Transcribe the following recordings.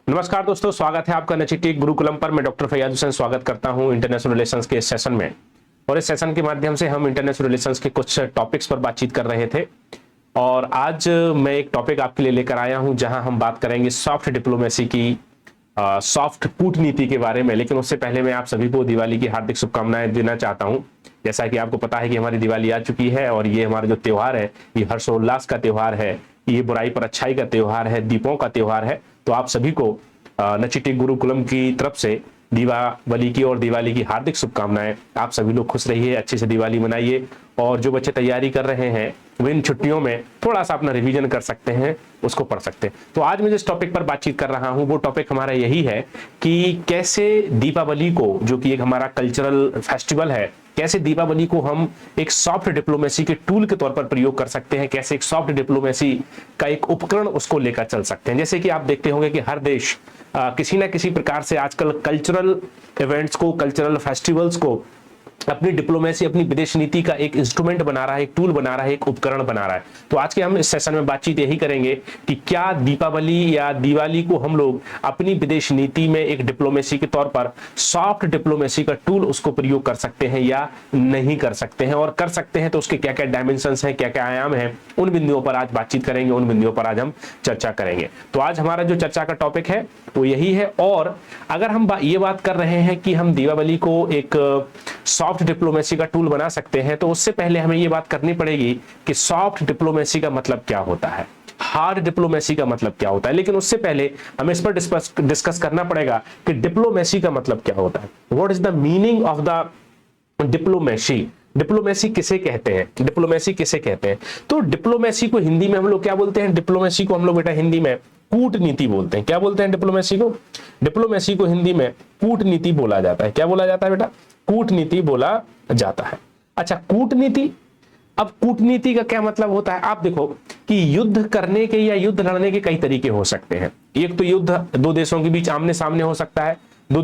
नमस्कार दोस्तों, स्वागत है आपका नचिकेत गुरुकुलम पर। मैं डॉक्टर फैयाज हुसैन स्वागत करता हूं इंटरनेशनल रिलेशंस के इस सेशन में। और इस सेशन के माध्यम से हम इंटरनेशनल रिलेशंस के कुछ टॉपिक्स पर बातचीत कर रहे थे। और आज मैं एक टॉपिक आपके लिए लेकर आया हूं जहां हम बात करेंगे सॉफ्ट डिप्लोमेसी की, सॉफ्ट कूटनीति के बारे में। लेकिन उससे पहले मैं आप सभी को दिवाली की हार्दिक शुभकामनाएं देना चाहता हूं। जैसा कि आपको पता है कि हमारी दिवाली आ चुकी है और ये हमारा जो त्योहार है ये हर्षोल्लास का त्योहार है, ये बुराई पर अच्छाई का त्योहार है, दीपों का त्योहार है। तो आप सभी को नचिकेत गुरुकुलम की तरफ से दीपावली की और दिवाली की हार्दिक शुभकामनाएं। आप सभी लोग खुश रहिए, अच्छे से दिवाली मनाइए। और जो बच्चे तैयारी कर रहे हैं वो इन छुट्टियों में थोड़ा सा अपना रिवीजन कर सकते हैं, उसको पढ़ सकते हैं। तो आज मैं जिस टॉपिक पर बातचीत कर रहा हूं वो टॉपिक हमारा यही है कि कैसे दीपावली को, जो कि एक हमारा कल्चरल फेस्टिवल है, कैसे दीपावली को हम एक सॉफ्ट डिप्लोमेसी के टूल के तौर पर प्रयोग कर सकते हैं, कैसे एक सॉफ्ट डिप्लोमेसी का एक उपकरण उसको लेकर चल सकते हैं। जैसे कि आप देखते होंगे कि हर देश किसी ना किसी प्रकार से आजकल कल्चरल इवेंट्स को, कल्चरल फेस्टिवल्स को अपनी डिप्लोमेसी, अपनी विदेश नीति का एक इंस्ट्रूमेंट बना रहा है, एक टूल बना रहा है, एक उपकरण बना रहा है। तो आज के हम इस सेशन में बातचीत यही करेंगे कि क्या दीपावली या दिवाली को हम लोग अपनी विदेश नीति में एक डिप्लोमेसी के तौर पर सॉफ्ट डिप्लोमेसी का टूल उसको प्रयोग कर सकते हैं या नहीं कर सकते हैं, और कर सकते हैं तो उसके क्या क्या डायमेंशंस हैं, क्या क्या आयाम हैं, उन बिंदुओं पर आज बातचीत करेंगे, उन बिंदुओं पर आज हम चर्चा करेंगे। तो आज हमारा जो चर्चा का टॉपिक है वो यही है। और अगर हम ये बात कर रहे हैं कि हम दीपावली को एक सॉफ्ट डिप्लोमेसी का टूल बना सकते हैं, तो उससे पहले हमें यह बात करनी पड़ेगी कि सॉफ्ट डिप्लोमेसी का मतलब क्या होता है, हार्ड डिप्लोमेसी का मतलब क्या होता है। लेकिन उससे पहले हमें इस पर डिस्कस करना पड़ेगा कि डिप्लोमेसी का मतलब क्या होता है। What is the meaning of the diplomacy? Diplomacy किसे कहते हैं, डिप्लोमेसी किसे कहते हैं? तो डिप्लोमेसी को हिंदी में हम लोग क्या बोलते हैं? डिप्लोमेसी को हम लोग बेटा हिंदी में कूटनीति बोलते हैं। क्या बोलते हैं डिप्लोमेसी को? डिप्लोमेसी को हिंदी में कूटनीति बोला जाता है। क्या बोला जाता है बेटा? कूटनीति बोला जाता है। अच्छा, कूटनीति, अब कूटनीति का क्या मतलब होता है? आप देखो कि युद्ध करने के या युद्ध लड़ने के कई तरीके हो सकते हैं। एक तो युद्ध दो देशों के बीच आमने सामने हो सकता है, दो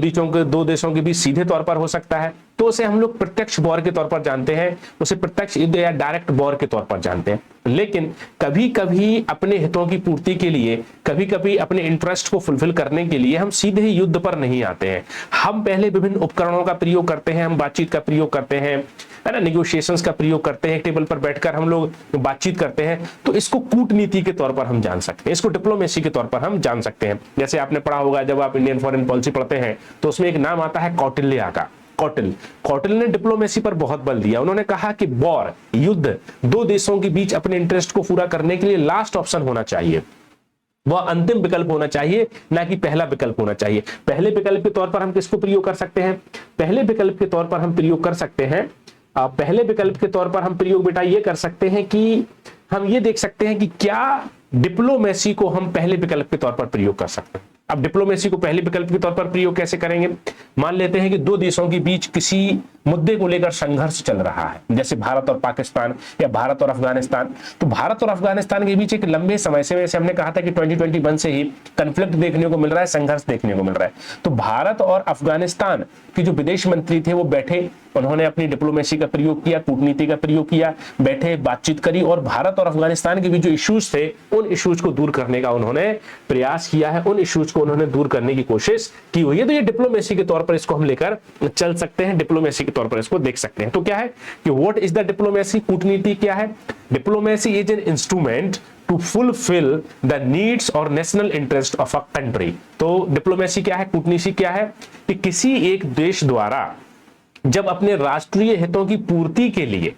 देशों के बीच सीधे तौर पर हो सकता है, तो उसे हम लोग प्रत्यक्ष वॉर के तौर पर जानते हैं, उसे प्रत्यक्ष युद्ध या डायरेक्ट वॉर के तौर पर जानते हैं। लेकिन कभी कभी अपने हितों की पूर्ति के लिए, कभी कभी अपने इंटरेस्ट को फुलफिल करने के लिए हम सीधे ही युद्ध पर नहीं आते हैं। हम पहले विभिन्न उपकरणों का प्रयोग करते हैं, हम बातचीत का प्रयोग करते हैं, है ना, नेगोशिएशंस का प्रयोग करते हैं, टेबल पर बैठकर हम लोग बातचीत करते हैं। तो इसको कूटनीति के तौर पर हम जान सकते हैं, इसको डिप्लोमेसी के तौर पर हम जान सकते हैं। जैसे आपने पढ़ा होगा, जब आप इंडियन फॉरेन पॉलिसी पढ़ते हैं तो उसमें एक नाम आता है कौटिल्य का। कौटिल्य ने डिप्लोमेसी पर बहुत बल दिया। उन्होंने कहा कि वॉर, युद्ध, दो देशों के बीच अपने इंटरेस्ट को पूरा करने के लिए लास्ट ऑप्शन होना चाहिए, वह अंतिम विकल्प होना चाहिए, ना कि पहला विकल्प होना चाहिए। पहले विकल्प के तौर पर हम किसको प्रयोग कर सकते हैं? पहले विकल्प के तौर पर हम प्रयोग कर सकते हैं, पहले विकल्प के तौर पर हम प्रयोग बेटा ये कर सकते हैं कि हम ये देख सकते हैं कि क्या डिप्लोमेसी को हम पहले विकल्प के तौर पर प्रयोग कर सकते हैं। अब डिप्लोमेसी को पहले विकल्प के तौर पर प्रयोग कैसे करेंगे? मान लेते हैं कि दो देशों के बीच किसी मुद्दे को लेकर संघर्ष चल रहा है, जैसे भारत और पाकिस्तान या भारत और अफगानिस्तान। तो भारत और अफगानिस्तान के बीच एक लंबे समय से, वैसे हमने कहा था कि 2021 से ही कॉन्फ्लिक्ट देखने को मिल रहा है, संघर्ष देखने को मिल रहा है। तो भारत और अफगानिस्तान के जो विदेश मंत्री थे वो बैठे, उन्होंने अपनी डिप्लोमेसी का प्रयोग किया, कूटनीति का प्रयोग किया, बैठे, बातचीत करी, और भारत और अफगानिस्तान के बीच जो इश्यूज थे उन इश्यूज को दूर करने का उन्होंने प्रयास किया है, उन इश्यूज को उन्होंने दूर करने की कोशिश की हुई है। तो ये डिप्लोमेसी के तौर पर इसको हम लेकर चल सकते हैं, डिप्लोमेसी के तौर पर इसको देख सकते हैं। तो क्या है कि व्हाट इज द डिप्लोमेसी? कूटनीति क्या है? Diplomacy is an instrument to fulfill the needs और national interest of a country. तो डिप्लोमेसी क्या है, कूटनीति क्या है? कि किसी एक देश द्वारा जब अपने राष्ट्रीय हितों की पूर्ति के लिए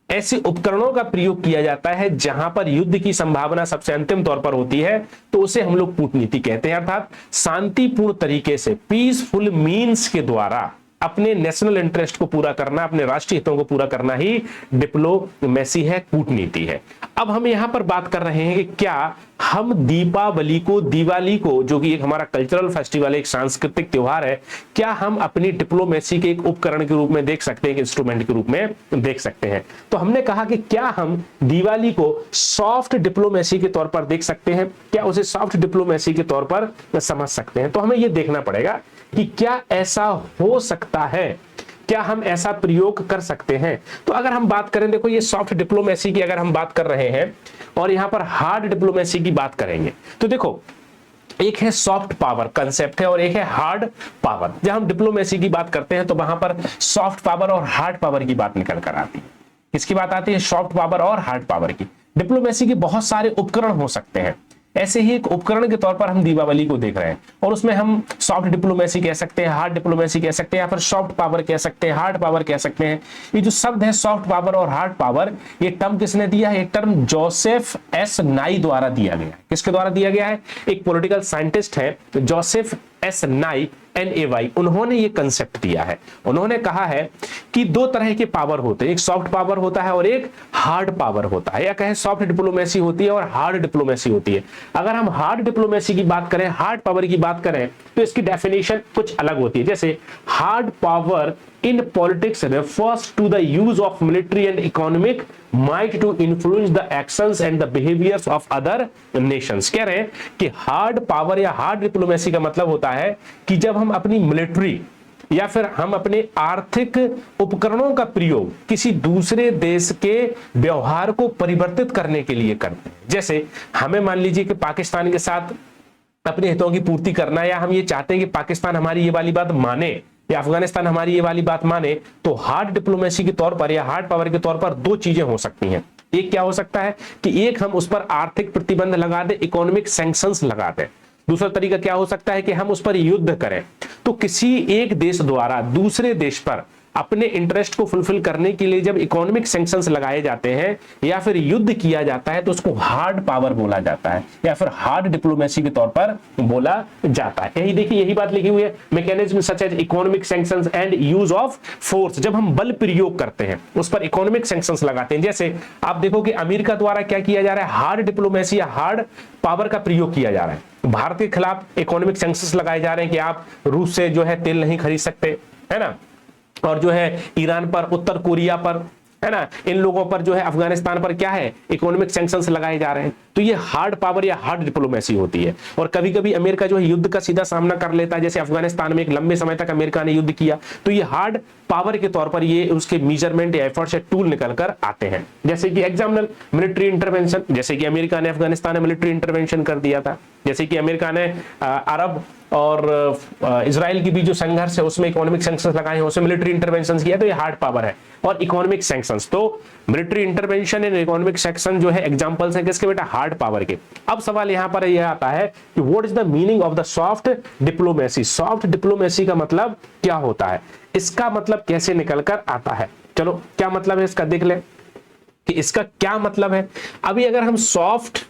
ऐसे उपकरणों का प्रयोग किया जाता है जहां पर युद्ध की संभावना सबसे अंतिम तौर पर होती है, तो उसे हम लोग कूटनीति कहते हैं। अर्थात शांतिपूर्ण तरीके से, पीसफुल मीन्स के द्वारा अपने नेशनल इंटरेस्ट को पूरा करना, अपने राष्ट्रीय हितों को पूरा करना ही डिप्लोमेसी है, कूटनीति है। अब हम यहां पर बात कर रहे हैं कि क्या हम दीपावली को, दिवाली को, जो कि एक हमारा कल्चरल फेस्टिवल है, एक सांस्कृतिक त्योहार है, क्या हम अपनी डिप्लोमेसी के एक उपकरण के रूप में देख सकते हैं, एक इंस्ट्रूमेंट के रूप में देख सकते हैं? तो हमने कहा कि क्या हम दिवाली को सॉफ्ट डिप्लोमेसी के तौर पर देख सकते हैं, क्या उसे सॉफ्ट डिप्लोमेसी के तौर पर समझ सकते हैं? तो हमें यह देखना पड़ेगा कि क्या ऐसा हो सकता है, क्या हम ऐसा प्रयोग कर सकते हैं? तो अगर हम बात करें, देखो ये सॉफ्ट डिप्लोमेसी की अगर हम बात कर रहे हैं और यहां पर हार्ड डिप्लोमेसी की बात करेंगे, तो देखो एक है सॉफ्ट पावर कंसेप्ट है और एक है हार्ड पावर। जब हम डिप्लोमेसी की बात करते हैं तो वहां पर सॉफ्ट पावर और हार्ड पावर की बात निकल कर आती है। किसकी बात आती है? सॉफ्ट पावर और हार्ड पावर की। डिप्लोमेसी के बहुत सारे उपकरण हो सकते हैं, ऐसे ही एक उपकरण के तौर पर हम दीपावली को देख रहे हैं और उसमें हम सॉफ्ट डिप्लोमेसी कह सकते हैं, हार्ड डिप्लोमेसी कह सकते हैं, या फिर सॉफ्ट पावर कह सकते हैं, हार्ड पावर कह सकते हैं। ये जो शब्द है सॉफ्ट पावर और हार्ड पावर, ये टर्म किसने दिया है? ये टर्म जोसेफ एस नाई द्वारा दिया गया है। किसके द्वारा दिया गया है? एक पॉलिटिकल साइंटिस्ट है जोसेफ एस नाई, NAY, उन्होंने ये कंसेप्ट दिया है। उन्होंने कहा है कि दो तरह के पावर होते हैं, एक सॉफ्ट पावर होता है और एक हार्ड पावर होता है, या कहें सॉफ्ट डिप्लोमेसी होती है और हार्ड डिप्लोमेसी होती है। अगर हम हार्ड डिप्लोमेसी की बात करें, हार्ड पावर की बात करें, तो इसकी डेफिनेशन कुछ अलग होती है। जैसे hard power in politics refers to the use of military and economic might to influence the actions and the behaviors of other nations। कह रहे हैं कि हार्ड पावर या हार्ड डिप्लोमेसी का मतलब होता है कि जब हम अपनी मिलिट्री या फिर हम अपने आर्थिक उपकरणों का प्रयोग किसी दूसरे देश के व्यवहार को परिवर्तित करने के लिए करते हैं। जैसे हमें मान लीजिए कि पाकिस्तान के साथ अपने हितों की पूर्ति करना, या हम ये चाहते हैं कि पाकिस्तान हमारी ये वाली बात माने या अफगानिस्तान हमारी ये वाली बात माने, तो हार्ड डिप्लोमेसी के तौर पर या हार्ड पावर के तौर पर दो चीजें हो सकती हैं। एक क्या हो सकता है कि एक हम उस पर आर्थिक प्रतिबंध लगा दें, इकोनॉमिक सैंक्शंस लगा दें। दूसरा तरीका क्या हो सकता है कि हम उस पर युद्ध करें। तो किसी एक देश द्वारा दूसरे देश पर अपने इंटरेस्ट को फुलफिल करने के लिए जब इकोनॉमिक सैंक्शंस लगाए जाते हैं या फिर युद्ध किया जाता है, तो उसको हार्ड पावर बोला जाता है या फिर हार्ड डिप्लोमेसी के तौर पर बोला जाता है। यही देखिए, यही बात लिखी हुई है, mechanism such as economic sanctions and use of force. जब हम बल प्रयोग करते हैं, उस पर इकोनॉमिक सैंक्शंस लगाते हैं। जैसे आप देखो कि अमेरिका द्वारा क्या किया जा रहा है, हार्ड डिप्लोमेसी या हार्ड पावर का प्रयोग किया जा रहा है। भारत के खिलाफ इकोनॉमिक सैंक्शंस लगाए जा रहे हैं कि आप रूस से जो है तेल नहीं खरीद सकते, है ना, और जो है ईरान पर, उत्तर कोरिया पर, है ना, इन लोगों पर जो है, अफगानिस्तान पर क्या है, इकोनॉमिक सैंक्शंस लगाए जा रहे हैं। तो ये हार्ड पावर या हार्ड डिप्लोमेसी होती है। और कभी कभी अमेरिका जो है युद्ध का सीधा सामना कर लेता है, जैसे अफगानिस्तान में एक लंबे समय तक अमेरिका ने युद्ध किया, तो ये हार्ड पावर के तौर पर ये उसके मेजरमेंट या एफर्ट्स या टूल निकल कर आते हैं। जैसे कि एग्जाम्पल मिलिट्री इंटरवेंशन, जैसे कि अमेरिका ने अफगानिस्तान में मिलिट्री इंटरवेंशन कर दिया था। जैसे कि अमेरिका ने अरब और इजराइल की भी जो संघर्ष है उसमें इकोनॉमिक सैंक्शंस लगाए हैं, उसमें मिलिट्री इंटरवेंशन किया, तो ये हार्ड पावर है। और इकोनॉमिक सैंक्शंस, तो military intervention and economic sanction जो है एग्जांपल्स हैं किसके बेटा? हार्ड पावर के। अब सवाल यहां पर यह आता है कि what is the meaning of the soft diplomacy. Soft diplomacy का मतलब क्या होता है, इसका मतलब कैसे निकल कर आता है? चलो क्या मतलब है इसका देख ले कि इसका क्या मतलब है। अभी अगर हम सॉफ्ट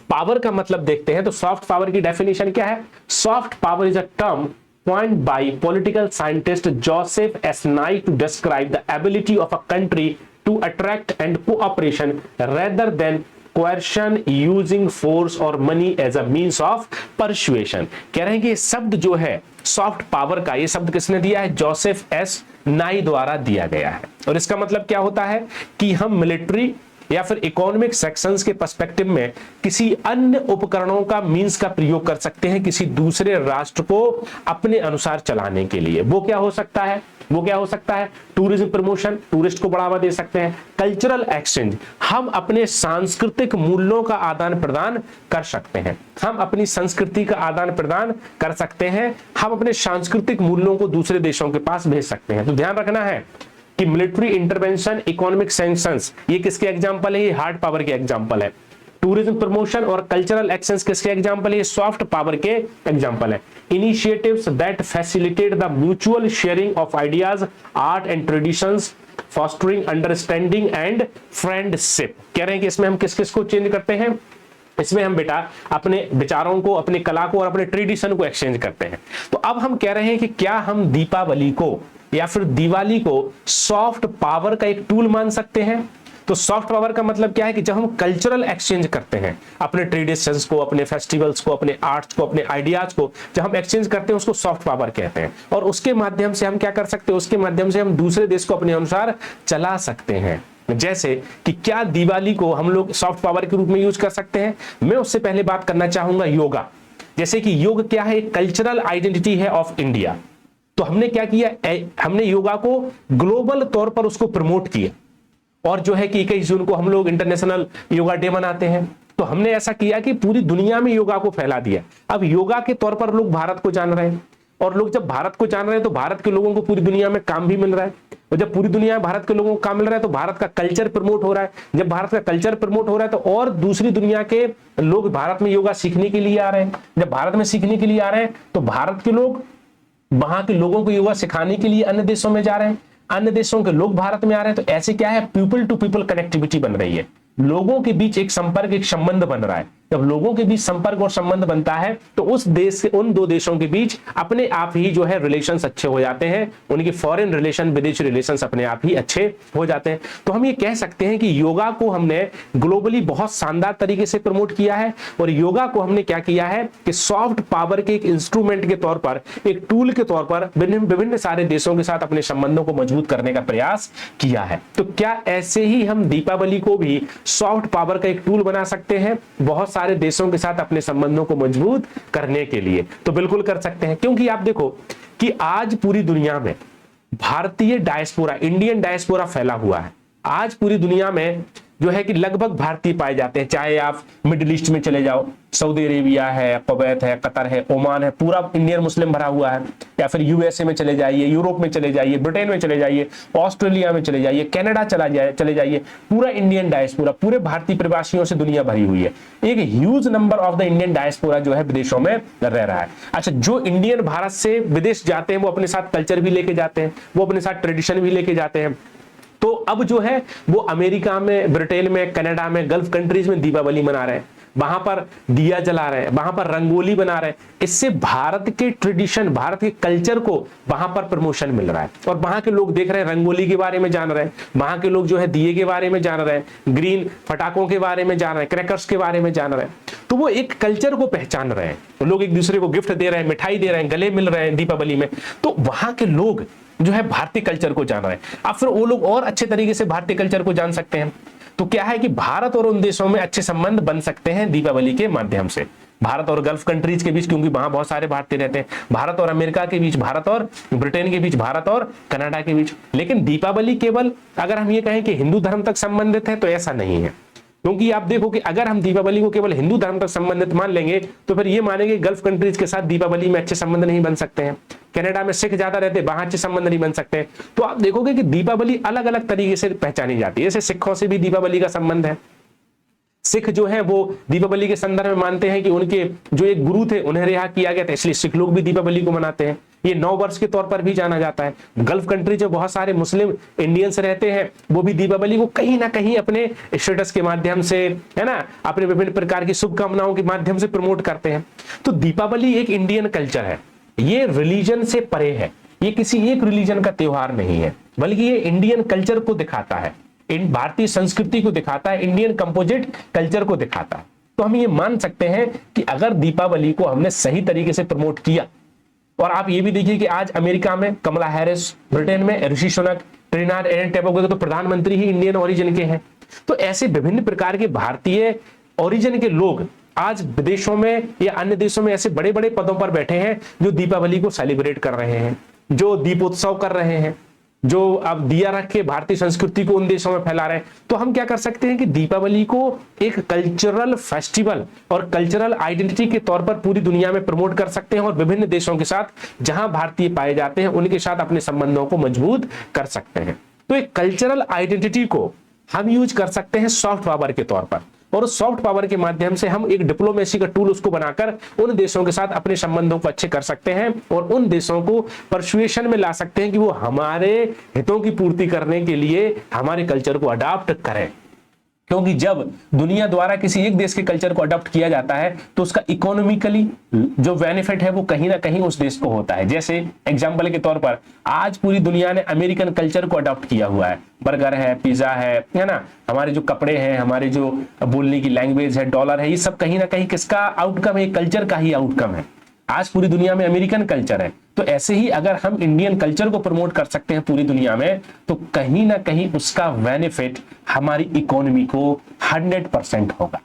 पावर का मतलब देखते हैं तो सॉफ्ट पावर की डेफिनेशन क्या है? Soft power is a term coined by political scientist Joseph S. Nye to describe the ability of a country to attract and cooperation rather than coercion using force or money as a means of persuasion। कह रहे हैं कि ये शब्द जो है soft power का, ये शब्द किसने दिया है? जोसेफ एस नाई द्वारा दिया गया है। और इसका मतलब क्या होता है कि हम मिलिट्री या फिर इकोनॉमिक सेक्शंस के पर्सपेक्टिव में किसी अन्य उपकरणों का मींस का प्रयोग कर सकते हैं किसी दूसरे राष्ट्र को अपने अनुसार चलाने के लिए। वो क्या हो सकता है? वो क्या हो सकता है? टूरिज्म प्रमोशन, टूरिस्ट को बढ़ावा दे सकते हैं। कल्चरल एक्सचेंज, हम अपने सांस्कृतिक मूल्यों का आदान प्रदान कर सकते हैं। हम अपनी संस्कृति का आदान प्रदान कर सकते हैं। हम अपने सांस्कृतिक मूल्यों को दूसरे देशों के पास भेज सकते हैं। तो ध्यान रखना है कि मिलिट्री इंटरवेंशन, इकोनॉमिक सैंक्शंस, ये किसके एग्जांपल है? ये हार्ड पावर के एग्जांपल है। टूरिज्म प्रमोशन और कल्चरल एक्शंस किसके एग्जांपल है? ये सॉफ्ट पावर के एग्जांपल है। Initiatives that facilitate the mutual sharing of ideas, art and traditions, fostering understanding and friendship. कह रहे हैं कि इसमें हम किस किस को चेंज करते हैं? इसमें हम बेटा अपने विचारों को, अपने कला को और अपने ट्रेडिशन को एक्सचेंज करते हैं। तो अब हम कह रहे हैं कि क्या हम दीपावली को या फिर दिवाली को सॉफ्ट पावर का एक टूल मान सकते हैं? तो सॉफ्ट पावर का मतलब क्या है कि जब हम कल्चरल एक्सचेंज करते हैं, अपने ट्रेडिशंस को, अपने फेस्टिवल्स को, अपने आर्ट्स को, अपने आइडियाज को जब हम एक्सचेंज करते हैं उसको सॉफ्ट पावर कहते हैं। और उसके माध्यम से हम क्या कर सकते हैं? उसके माध्यम से हम दूसरे देश को अपने अनुसार चला सकते हैं। जैसे कि क्या दिवाली को हम लोग सॉफ्ट पावर के रूप में यूज कर सकते हैं? मैं उससे पहले बात करना चाहूंगा योगा। जैसे कि योग क्या है? कल्चरल आइडेंटिटी है ऑफ इंडिया। तो हमने क्या किया? हमने योगा को ग्लोबल तौर पर उसको प्रमोट किया और जो है कि 21 जून को हम लोग इंटरनेशनल योगा डे मनाते हैं। तो हमने ऐसा किया कि पूरी दुनिया में योगा को फैला दिया। अब योगा के तौर पर लोग भारत को जान रहे हैं, और लोग जब भारत को जान रहे हैं तो भारत के लोगों को पूरी दुनिया में काम भी मिल रहा है, और जब पूरी दुनिया में भारत के लोगों को काम मिल रहा है तो भारत का कल्चर प्रमोट हो रहा है। जब भारत का कल्चर प्रमोट हो रहा है तो और दूसरी दुनिया के लोग भारत में योगा सीखने के लिए आ रहे हैं। जब भारत में सीखने के लिए आ रहे हैं तो भारत के लोग वहां के लोगों को योगा सिखाने के लिए अन्य देशों में जा रहे हैं, अन्य देशों के लोग भारत में आ रहे हैं। तो ऐसे क्या है, पीपल टू पीपल कनेक्टिविटी बन रही है, लोगों के बीच एक संपर्क, एक संबंध बन रहा है। जब लोगों के बीच संपर्क और संबंध बनता है तो उस देश से उन दो देशों के बीच अपने आप ही जो है रिलेशंस अच्छे हो जाते हैं, उनके फॉरेन रिलेशन, विदेशी रिलेशंस अपने आप ही अच्छे हो जाते हैं। तो हम ये कह सकते हैं कि योगा को हमने ग्लोबली बहुत शानदार तरीके से प्रमोट किया है, और योगा को हमने क्या किया है कि सॉफ्ट पावर के एक इंस्ट्रूमेंट के तौर पर, एक टूल के तौर पर विभिन्न सारे देशों के साथ अपने संबंधों को मजबूत करने का प्रयास किया है। तो क्या ऐसे ही हम दीपावली को भी सॉफ्ट पावर का एक टूल बना सकते हैं बहुत सारे देशों के साथ अपने संबंधों को मजबूत करने के लिए? तो बिल्कुल कर सकते हैं, क्योंकि आप देखो कि आज पूरी दुनिया में भारतीय डायस्पोरा, इंडियन डायस्पोरा फैला हुआ है। आज पूरी दुनिया में जो है कि लगभग भारतीय पाए जाते हैं, चाहे आप मिडिल ईस्ट में चले जाओ, सऊदी अरेबिया है, कुवैत है, कतर है, ओमान है, पूरा इंडियन मुस्लिम भरा हुआ है, या फिर यूएसए में चले जाइए, यूरोप में चले जाइए, ब्रिटेन में चले जाइए, ऑस्ट्रेलिया में चले जाइए, कनाडा चले जाइए, पूरा इंडियन डायस्पोरा, पूरे भारतीय प्रवासियों से दुनिया भरी हुई है। एक huge number of the Indian diaspora जो है विदेशों में रह रहा है। अच्छा, जो इंडियन भारत से विदेश जाते हैं वो अपने साथ कल्चर भी लेके जाते हैं, वो अपने साथ ट्रेडिशन भी लेके जाते हैं। तो अब जो है वो अमेरिका में, ब्रिटेन में, कनाडा में, गल्फ कंट्रीज में दीपावली मना रहे हैं, वहां पर दिया जला रहे हैं, वहां पर रंगोली बना रहे हैं। इससे भारत के ट्रेडिशन, भारत के कल्चर को वहां पर प्रमोशन मिल रहा है, और वहां के लोग देख रहे हैं, रंगोली के बारे में जान रहे हैं, वहां के लोग जो है दिए के बारे में जान रहे हैं, ग्रीन फटाकों के बारे में जान रहे हैं, क्रैकर्स के बारे में जान रहे हैं। तो वो एक कल्चर को पहचान रहे हैं, तो लोग एक दूसरे को गिफ्ट दे रहे हैं, मिठाई दे रहे हैं, गले मिल रहे हैं दीपावली में। तो वहां के लोग जो है भारतीय कल्चर को जान रहे हैं। अब फिर वो लोग और अच्छे तरीके से भारतीय कल्चर को जान सकते हैं। तो क्या है कि भारत और उन देशों में अच्छे संबंध बन सकते हैं दीपावली के माध्यम से। भारत और गल्फ कंट्रीज के बीच, क्योंकि वहां बहुत सारे भारतीय रहते हैं, भारत और अमेरिका के बीच, भारत और ब्रिटेन के बीच, भारत और कनाडा के बीच। लेकिन दीपावली केवल अगर हम ये कहें कि हिंदू धर्म तक संबंधित है तो ऐसा नहीं है, क्योंकि आप देखो कि अगर हम दीपावली को केवल हिंदू धर्म तक संबंधित मान लेंगे तो फिर ये मानेंगे गल्फ कंट्रीज के साथ दीपावली में अच्छे संबंध नहीं बन सकते हैं, कनाडा में सिख ज्यादा रहते हैं, वहां अच्छे संबंध नहीं बन सकते हैं। तो आप देखोगे कि दीपावली अलग अलग तरीके से पहचानी जाती है। जैसे सिखों से भी दीपावली का संबंध है, सिख जो है वो दीपावली के संदर्भ में मानते हैं कि उनके जो एक गुरु थे उन्हें रिहा किया गया था, इसलिए सिख लोग भी दीपावली को मनाते हैं। ये 9 वर्ष के तौर पर भी जाना जाता है। गल्फ कंट्री जो बहुत सारे मुस्लिम इंडियंस रहते हैं वो भी दीपावली को कहीं ना कहीं अपने स्टेटस के माध्यम से, है ना, अपने विभिन्न प्रकार की शुभकामनाओं के माध्यम से प्रमोट करते हैं। तो दीपावली एक इंडियन कल्चर है, ये रिलीजन से परे है, ये किसी एक रिलीजन का त्योहार नहीं है, बल्कि ये इंडियन कल्चर को दिखाता है, इन भारतीय संस्कृति को दिखाता है, इंडियन कंपोजिट कल्चर को दिखाता है। तो हम ये मान सकते हैं कि अगर दीपावली को हमने सही तरीके से प्रमोट किया, और आप ये भी देखिए कि आज अमेरिका में कमला हैरिस, ब्रिटेन में Rishi Sunak, Trinidad and Tobago तो प्रधानमंत्री ही इंडियन ओरिजिन के हैं। तो ऐसे विभिन्न प्रकार के भारतीय ओरिजिन के लोग आज विदेशों में या अन्य देशों में ऐसे बड़े बड़े पदों पर बैठे हैं जो दीपावली को सेलिब्रेट कर रहे हैं, जो दीपोत्सव कर रहे हैं, जो अब दिया रख के भारतीय संस्कृति को उन देशों में फैला रहे हैं। तो हम क्या कर सकते हैं कि दीपावली को एक कल्चरल फेस्टिवल और कल्चरल आइडेंटिटी के तौर पर पूरी दुनिया में प्रमोट कर सकते हैं, और विभिन्न देशों के साथ जहां भारतीय पाए जाते हैं उनके साथ अपने संबंधों को मजबूत कर सकते हैं। तो एक कल्चरल आइडेंटिटी को हम यूज कर सकते हैं सॉफ्ट पावर के तौर पर, और उस सॉफ्ट पावर के माध्यम से हम एक डिप्लोमेसी का टूल उसको बनाकर उन देशों के साथ अपने संबंधों को अच्छे कर सकते हैं, और उन देशों को परसुएशन में ला सकते हैं कि वो हमारे हितों की पूर्ति करने के लिए हमारे कल्चर को अडॉप्ट करें। क्योंकि जब दुनिया द्वारा किसी एक देश के कल्चर को अडॉप्ट किया जाता है तो उसका इकोनॉमिकली जो बेनिफिट है वो कहीं ना कहीं उस देश को होता है। जैसे एग्जांपल के तौर पर आज पूरी दुनिया ने अमेरिकन कल्चर को अडॉप्ट किया हुआ है, बर्गर है, पिज्जा है ना, हमारे जो कपड़े हैं, हमारे जो बोलने की लैंग्वेज है, डॉलर है, ये सब कहीं ना कहीं किसका आउटकम है? कल्चर का ही आउटकम है। आज पूरी दुनिया में अमेरिकन कल्चर है, तो ऐसे ही अगर हम इंडियन कल्चर को प्रमोट कर सकते हैं पूरी दुनिया में तो कहीं ना कहीं उसका बेनिफिट हमारी इकोनॉमी को 100% होगा।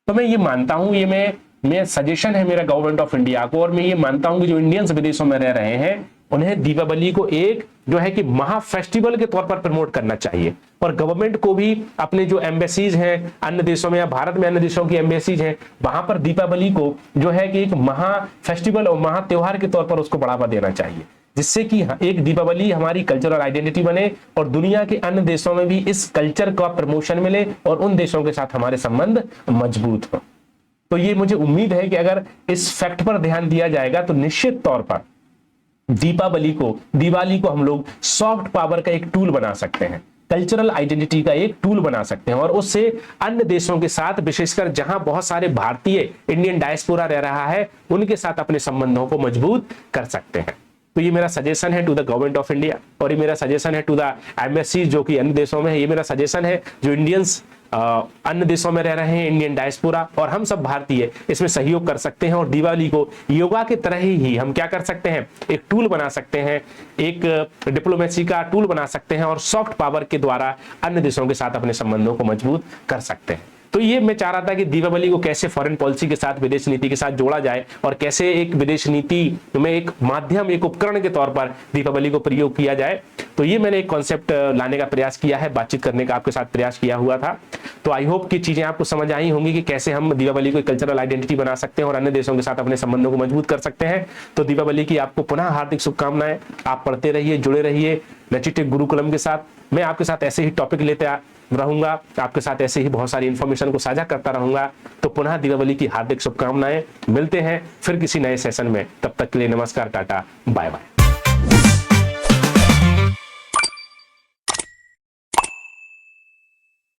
तो मैं ये मानता हूं, ये मैं सजेशन है मेरा गवर्नमेंट ऑफ इंडिया को, और मैं ये मानता हूं कि जो इंडियंस विदेशों में रह रहे हैं उन्हें दीपावली को एक जो है कि महा फेस्टिवल के तौर पर प्रमोट करना चाहिए। और गवर्नमेंट को भी अपने जो एम्बेसीज हैं अन्य देशों में या भारत में अन्य देशों की एम्बेसीज हैं, वहां पर दीपावली को जो है कि एक महा फेस्टिवल और महा त्योहार के तौर पर उसको बढ़ावा देना चाहिए, जिससे कि एक दीपावली हमारी कल्चरल आइडेंटिटी बने और दुनिया के अन्य देशों में भी इस कल्चर का प्रमोशन मिले और उन देशों के साथ हमारे संबंध मजबूत हो। तो ये मुझे उम्मीद है कि अगर इस फैक्ट पर ध्यान दिया जाएगा तो निश्चित तौर पर दिवाली को हम लोग सॉफ्ट पावर का एक टूल बना सकते हैं, कल्चरल आइडेंटिटी का एक टूल बना सकते हैं और उससे अन्य देशों के साथ, विशेषकर जहां बहुत सारे भारतीय इंडियन डायस्पोरा रह रहा है, उनके साथ अपने संबंधों को मजबूत कर सकते हैं। तो ये मेरा सजेशन है to the government of India और ये मेरा सजेशन है टू द एम्बेसी जो कि अन्य देशों में है। ये मेरा सजेशन है जो इंडियंस अन्य देशों में रह रहे हैं, इंडियन डायस्पोरा, और हम सब भारतीय इसमें सहयोग कर सकते हैं और दिवाली को योगा के तरह ही हम क्या कर सकते हैं, एक टूल बना सकते हैं, एक डिप्लोमेसी का टूल बना सकते हैं और सॉफ्ट पावर के द्वारा अन्य देशों के साथ अपने संबंधों को मजबूत कर सकते हैं। तो ये मैं चाह रहा था कि दीपावली को कैसे फॉरेन पॉलिसी के साथ, विदेश नीति के साथ जोड़ा जाए और कैसे एक विदेश नीति में एक माध्यम, एक उपकरण के तौर पर दीपावली को प्रयोग किया जाए। तो ये मैंने एक कॉन्सेप्ट लाने का प्रयास किया है, बातचीत करने का आपके साथ प्रयास किया हुआ था। तो आई होप कि चीजें आपको समझ आई होंगी कि कैसे हम दीपावली को कल्चरल आइडेंटिटी बना सकते हैं और अन्य देशों के साथ अपने संबंधों को मजबूत कर सकते हैं। तो दीपावली की आपको पुनः हार्दिक शुभकामनाएं। आप पढ़ते रहिए, जुड़े रहिए नचिटेक गुरुकुलम के साथ। मैं आपके साथ ऐसे ही टॉपिक लेते रहूंगा, आपके साथ ऐसे ही बहुत सारी इंफॉर्मेशन को साझा करता रहूंगा। तो पुनः दीपावली की हार्दिक शुभकामनाएं। मिलते हैं फिर किसी नए सेशन में, तब तक के लिए नमस्कार, टाटा, बाय बाय।